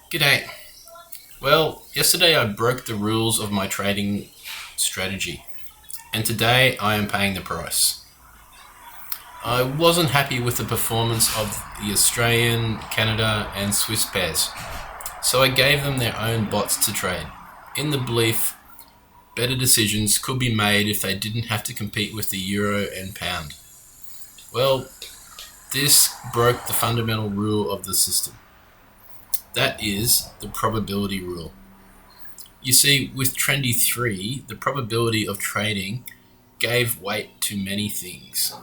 G'day. Well, yesterday I broke the rules of my trading strategy, and today I am paying the price. I wasn't happy with the performance of the Australian, Canada, and Swiss pairs, so I gave them their own bots to trade, in the belief better decisions could be made if they didn't have to compete with the euro and pound. Well, this broke the fundamental rule of the system. That is the probability rule. You see, with Trendy 3, the probability of trading gave weight to many things.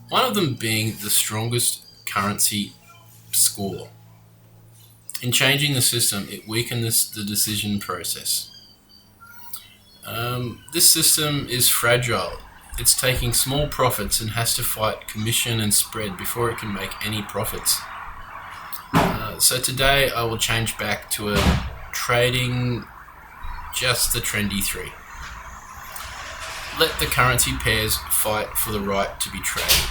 One of them being the strongest currency score. In changing the system, it weakened the decision process. This system is fragile. It's taking small profits and has to fight commission and spread before it can make any profits. So today I will change back to a trading just the Trendy 3. Let the currency pairs fight for the right to be traded.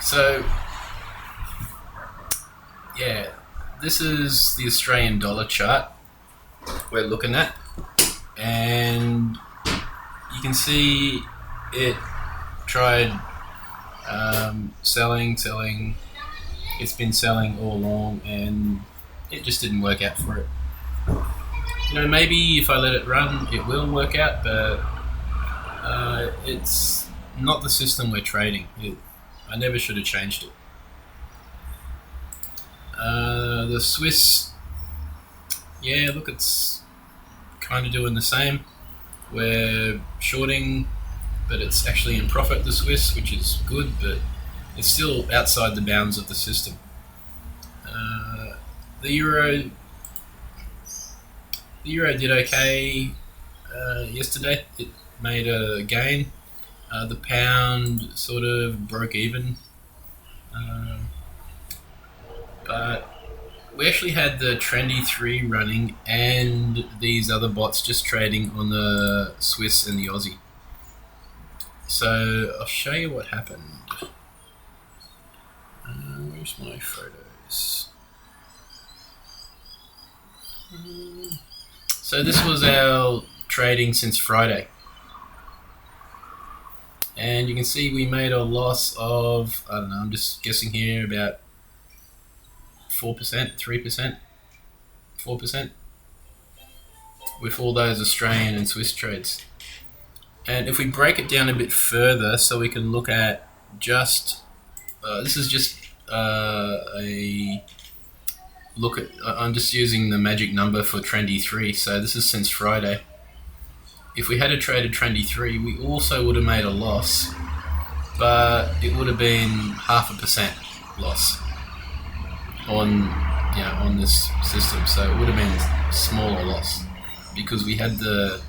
So, yeah, this is the Australian dollar chart we're looking at, and you can see it tried selling. It's been selling all along, and it just didn't work out for it. Maybe if I let it run, it will work out, but it's not the system we're trading. I never should have changed it. The Swiss, yeah, look, it's kind of doing the same. We're shorting, but it's actually in profit, the Swiss, which is good, but it's still outside the bounds of the system. The euro did okay yesterday. It made a gain. The pound sort of broke even, but we actually had the Trendy 3 running and these other bots just trading on the Swiss and the Aussie. So I'll show you what happened. Where's my photos? So this was our trading since Friday. And you can see we made a loss of, I don't know, I'm just guessing here, about 4%, 3%, 4%, with all those Australian and Swiss trades. And if we break it down a bit further, so we can look at just, this is just a look at, I'm just using the magic number for Trendy 3, so this is since Friday. If we had a traded Trendy 3, we also would have made a loss, but it would have been 0.5% loss on this system, so it would have been a smaller loss because we had the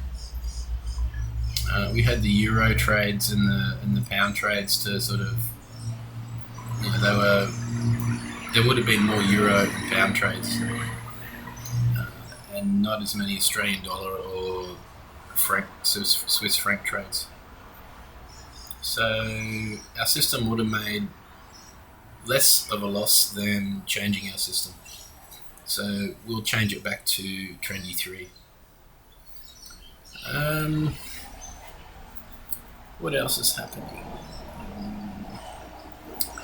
euro trades and the pound trades to sort of, there would have been more euro and pound trades, and not as many Australian dollar or Swiss franc trades. So our system would have made less of a loss than changing our system. So we'll change it back to Trendy 3. What else is happening?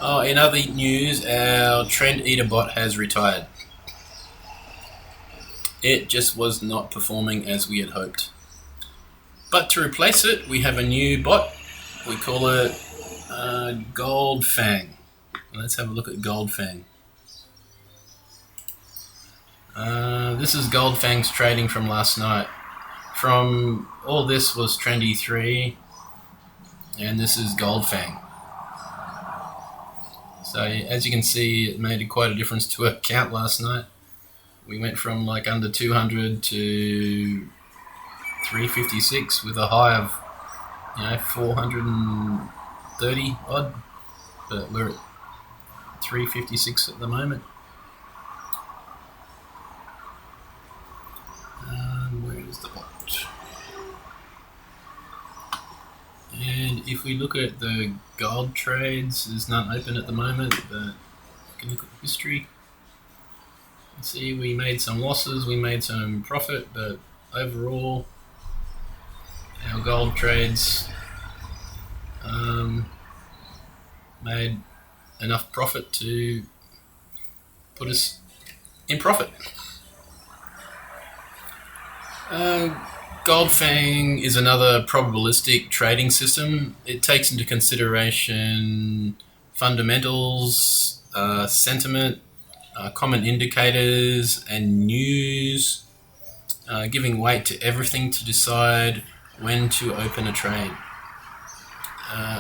In other news, our Trend Eater bot has retired. It just was not performing as we had hoped. But to replace it, we have a new bot. We call it Gold Fang. Let's have a look at Gold Fang. This is Gold Fang's trading from last night. From all this was Trendy 3, and this is Gold Fang. So as you can see, it made quite a difference to our count last night. We went from like under 200 to 356 with a high of 430 odd, but we're at 356 at the moment. Where is the bot? And if we look at the gold trades, there's none open at the moment, but can look at the history. See, we made some losses, we made some profit, but overall our gold trades made enough profit to put us in profit. Gold Fang is another probabilistic trading system. It takes into consideration fundamentals, sentiment, common indicators and news, giving weight to everything to decide when to open a trade.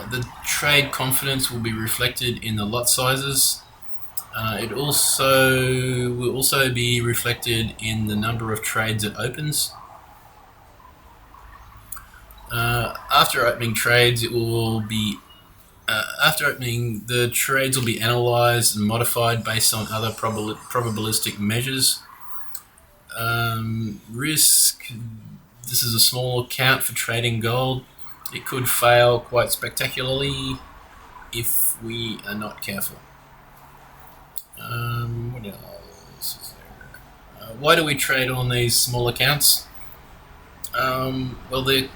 The trade confidence will be reflected in the lot sizes. It will also be reflected in the number of trades it opens. After opening trades, the trades will be analysed and modified based on other probabilistic measures. Risk. This is a small account for trading gold. It could fail quite spectacularly if we are not careful. What else is there? Why do we trade on these small accounts? Well, the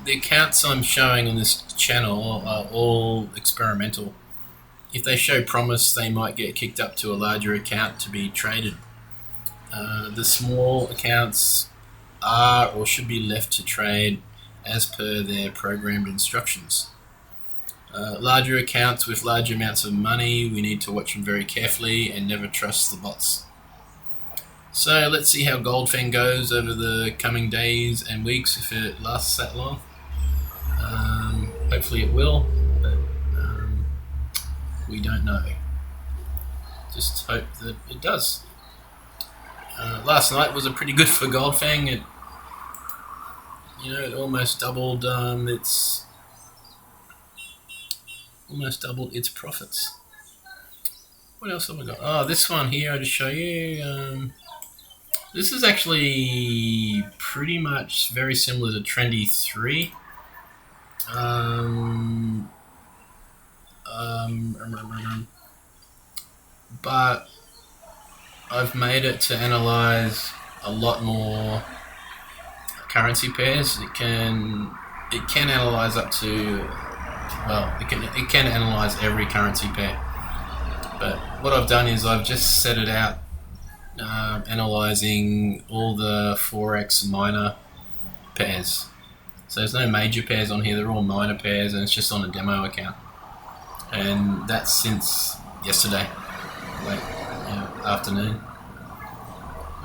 accounts I'm showing on this channel are all experimental. If they show promise, they might get kicked up to a larger account to be traded. The small accounts are or should be left to trade as per their programmed instructions. Larger accounts with large amounts of money, we need to watch them very carefully and never trust the bots. So let's see how Gold Fang goes over the coming days and weeks, if it lasts that long. Hopefully it will, but we don't know. Just hope that it does. Last night was a pretty good for Gold Fang. It almost doubled its profits. What else have I got? Oh, this one here I just show you. This is actually pretty much very similar to Trendy 3. But I've made it to analyze a lot more currency pairs. It can analyze up to, it can analyze every currency pair. But what I've done is I've just set it out analyzing all the Forex minor pairs. So there's no major pairs on here, they're all minor pairs, and it's just on a demo account. And that's since yesterday, late afternoon.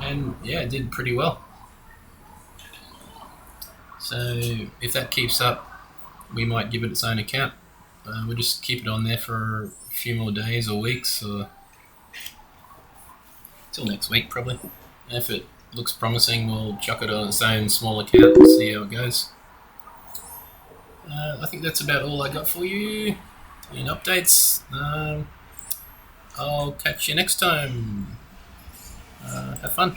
And yeah, it did pretty well. So if that keeps up, we might give it its own account. We'll just keep it on there for a few more days or weeks, or till next week probably. And if it looks promising, we'll chuck it on its own small account and see how it goes. I think that's about all I got for you in updates. I'll catch you next time. Have fun.